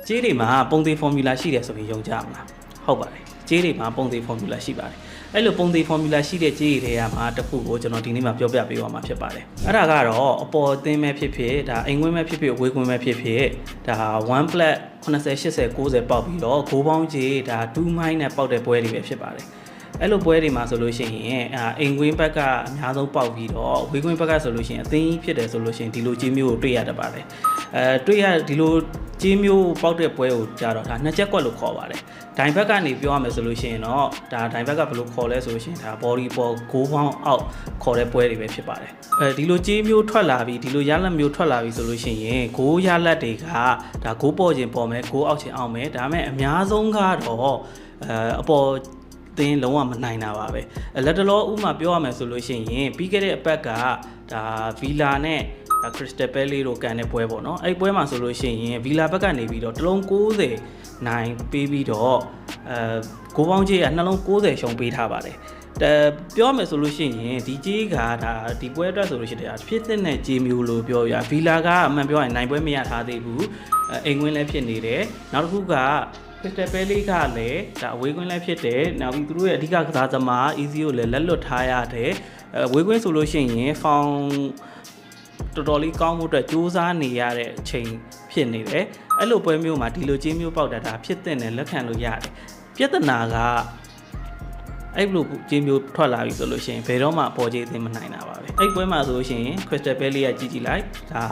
ကြေးတွေမှာပုံသေး formula ရှိတယ်ဆိုပြီးယုံကြမလားဟုတ်ပါတယ်ကြေးတွေမှာပုံသေး formula ရှိပါတယ်အဲ့လိုပုံသေး formula ရှိတဲ့ကြေးတွေထဲမှာတစ်ခုကိုကျွန်တော်ဒီနေ့မှာပြောပြပေးသွားမှာဖြစ်ပါတယ်အဲ့ဒါကတော့အပေါ်အသင်းပဲဖြစ်ဖြစ်ဒါအိမ်ခွင်းပဲဖြစ်ဖြစ်အဝေးခွင်းပဲဖြစ်ဖြစ်ဒါ1 plus 80 80 90ပေါက်ပြီးတော့ဂိုးပေါင်းကြေးဒါ2 mile နဲ့ပေါက်တဲ့ပွဲတွေပဲဖြစ်ပါတယ်အဲ့လိုပွဲတွေမှာဆိုလို့ရှိရင်အိမ်ကွင်းဘက်ကအများဆုံးပေါက်ပြီးတော့ဝေးကွင်းဘက်ကဆိုလို့ရှိရင်အသိဖြစ်တယ်ဆိုလို့ရှိရင်ဒီလိုကြေးမျိုးကိုတွေ့ရတတ်ပါတယ်တွေ့ရဒီလိုကြေးမျိုးပေါက်တဲ့ပွဲကိုကြတော့ဒါနှစ်ချက်ကွက်လို့ခေါ်ပါတယ်ဒိုင်ဘက်ကနေပြောရမယ်ဆိုလို့ရှိရင်တော့ဒါဒိုင်ဘက်ကဘယ်လိုခေါ်လဲဆိုလို့ရှိရင်ဒါ body ပေါ်ဂိုးပေါင်းအောက်ခေါ်တဲ့ပွဲတွေပဲဖြစ်ပါတယ်ဒီလိုကြေးမျိုးထွက်လာပြီးဒီလိုရလက်မျိုးထွက်လာပြီးဆိုလို့ရှိရင်ဂိုးရလက်တွေကဒါဂိုးပေါ်ခြင်းပေါ်မယ်ဂိုးအောက်ခြင်းအောက်မယ်ဒါပေမဲ့အများဆုံးကတော့အပေါ်သင်းလုံးဝမနိုင်တာပါပဲလက်တလောဥမာပြောရမယ်ဆိုလို့ရှိရင်ပြီးခဲ့တဲ့အပတ်ကဒါဗီလာနဲ့ဒါခရစ္စတယ်ပဲလေးတို့ကန်တဲ့ပွဲပေါ့နော်အဲ့ပွဲမှာဆိုလို့ရှိရင်ဗီလာဘက်ကနေပြီးတော့တလုံး90နိုင်ပေးပြီးတော့ဂိုးပေါင်းကြီးကနှလုံး90ရှုံပေးထားပါတယ်ပြောမယ်ဆိုလို့ရှိရင်ဒီကြီးကဒါဒီပွဲအတွက်ဆိုလို့ရှိရင်ဖြစ်တဲ့ကြေးမျိုးလို့ပြောရဗီလာကအမှန်ပြောရင်နိုင်ပွဲမရထားသေးဘူးအိမ်ကွင်းလည်းဖြစ်နေတယ်နောက်တစ်ခုကခရစ္စတယ်ပဲလေးကလည်းဒါအဝေးကွင်းလည်းဖြစ်တယ်နောက်ပြီးသူတို့ရဲ့အဓိကကစားသမား easy ကိုလည်းလက်လွတ်ထားရတယ်အဝေးကွင်းဆိုလို့ရှိရင်ဖောင်တော်တော်လေးကောင်းမှုအတွက်စူးစမ်းနေရတဲ့အချိန်ဖြစ်နေတယ်အဲ့လိုပွဲမျိုးမှာဒီလိုကြေးမျိုးပေါက်တာဒါဖြစ်တဲ့နဲ့လက်ခံလို့ရတယ်ပြဿနာကအဲ့လိုကြေးမျိုးထွက်လာပြီဆိုလို့ရှိရင်ဘယ်တော့မှပေါ်ကြေးသိမနိုင်တာပါပဲအဲ့ပွဲမှာဆိုလို့ရှိရင် crystal belly ကကြည့်လိုက်ဒါ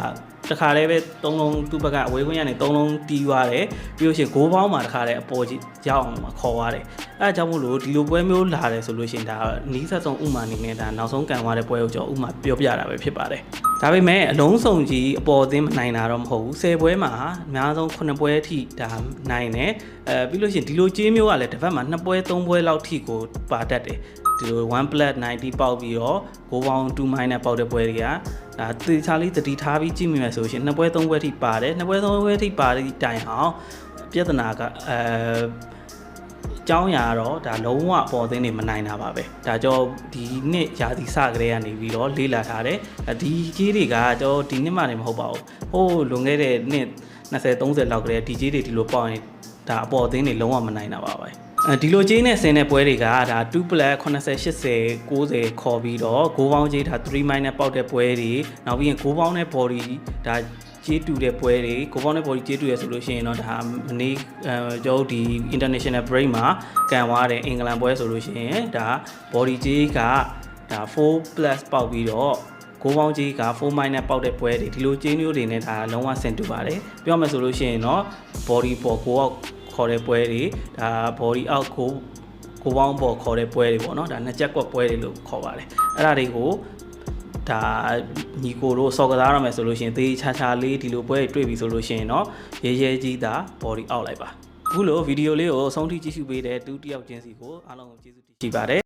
တခါလေးပဲ3လုံးသူ့ဘက်ကအဝေးကွင်းကနေ3လုံးတီးသွားတယ်ပြီးလို့ရှိရင်ဂိုးပေါင်းမှာတခါလေးအပေါ်ကြီးရောက်အောင်ခေါ်သွားတယ်အဲအကြောင်းမို့လို့ဒီလိုပွဲမျိုးလာတယ်ဆိုလို့ရှိရင်ဒါနီးစပ်ဆုံးဥမာအနေနဲ့ဒါနောက်ဆုံးကန်သွားတဲ့ပွဲကိုကျွန်တော်ဥမာပြောပြတာပဲဖြစ်ပါတယ်ဒါပေမဲ့အလုံးစုံကြီးအပေါ်အသင်းမနိုင်တာတော့မဟုတ်ဘူး10ပွဲမှာအများဆုံး9ပွဲအထိဒါနိုင်တယ်ပြီးလို့ရှိရင်ဒီလိုကြေးမျိုးကလည်းတစ်ဖက်မှာ2ပွဲ3ပွဲလောက်ထိကိုပါတတ်တယ်ဒီလို1 plus 90ပေါက်ပြီးတော့ဂိုးပေါင်း2 mile နဲ့ပေါက်တဲ့ပွဲတွေကဒါသေချာလေးတတိထားပြီးကြည့်မိမယ်ဆိုရင်2ပွဲ3ပွဲထိပါတယ်2ပွဲ3ပွဲထိပါတဲ့တိုင်အောင်ပြဿနာကကျောင်းရာတော့ဒါလုံးဝပေါ်သိန်းနေမနိုင်တာပါပဲဒါကြောဒီနှစ်ရာသီစကလေးကနေပြီးတော့လေးလာထားတယ်ဒီကြီးတွေကကျွန်တော်ဒီနှစ်မှလည်းမဟုတ်ပါဘူးဟိုးလွန်ခဲ့တဲ့နှစ်20 30လောက်ကလေးဒီကြီးတွေဒီလိုပေါက်ရင်ဒါအပေါ်သိန်းနေလုံးဝမနိုင်တာပါပဲဒီလိုကြေးနဲ့ဆင်းတဲ့ပွဲတွေကဒါ2 plus 80 80 90ခေါ်ပြီးတော့ဂိုးပေါင်းကြေးဒါ3 mile နဲ့ပေါက်တဲ့ပွဲတွေနောက်ပြီးရင်ဂိုးပေါင်းနဲ့ body ဒါကြေးတူတဲ့ပွဲတွေကိုပေါင်းနဲ့ body ကြေးတူရဆိုလို့ရှိရင်တော့ဒါမနေ့ကျွန်တော်ဒီ international break မှာကန်သွားတဲ့အင်္ဂလန်ပွဲဆိုလို့ရှိရင်ဒါ body ကြေးကဒါ4 plus ပေါက်ပြီးတော့ဂိုးပေါင်းကြီးက4 mile နဲ့ပေါက်တဲ့ပွဲတွေဒီလိုကြေးမျိုးတွေနဲ့ဒါလုံးဝဆင်တူပါတယ်ပြောမယ်ဆိုလို့ရှိရင်တော့ body ပေါ်ကိုအောက်ခေါ်တဲ့ပွဲတွေဒါ body out ကိုပေါင်းပေါ်ခေါ်တဲ့ပွဲတွေပေါ့နော်ဒါနှစ်ချက်ကွက်ပွဲတွေလို့ခေါ်ပါတယ်အဲ့ဒါတွေကိုဒါညီကိုတို့စော်ကစားရမယ်ဆိုလို့ရှိရင်သေချာချာလေးဒီလိုပွဲတွေတွေ့ပြီဆိုလို့ရှိရင်တော့ရဲရဲကြီးဒါ body out လိုက်ပါအခုလိုဗီဒီယိုလေးကိုအဆုံးထိကြည့်ရှုပေးတဲ့တူတယောက်ချင်းစီကိုအားလုံးကိုကျေးဇူးတင်ရှိပါတယ်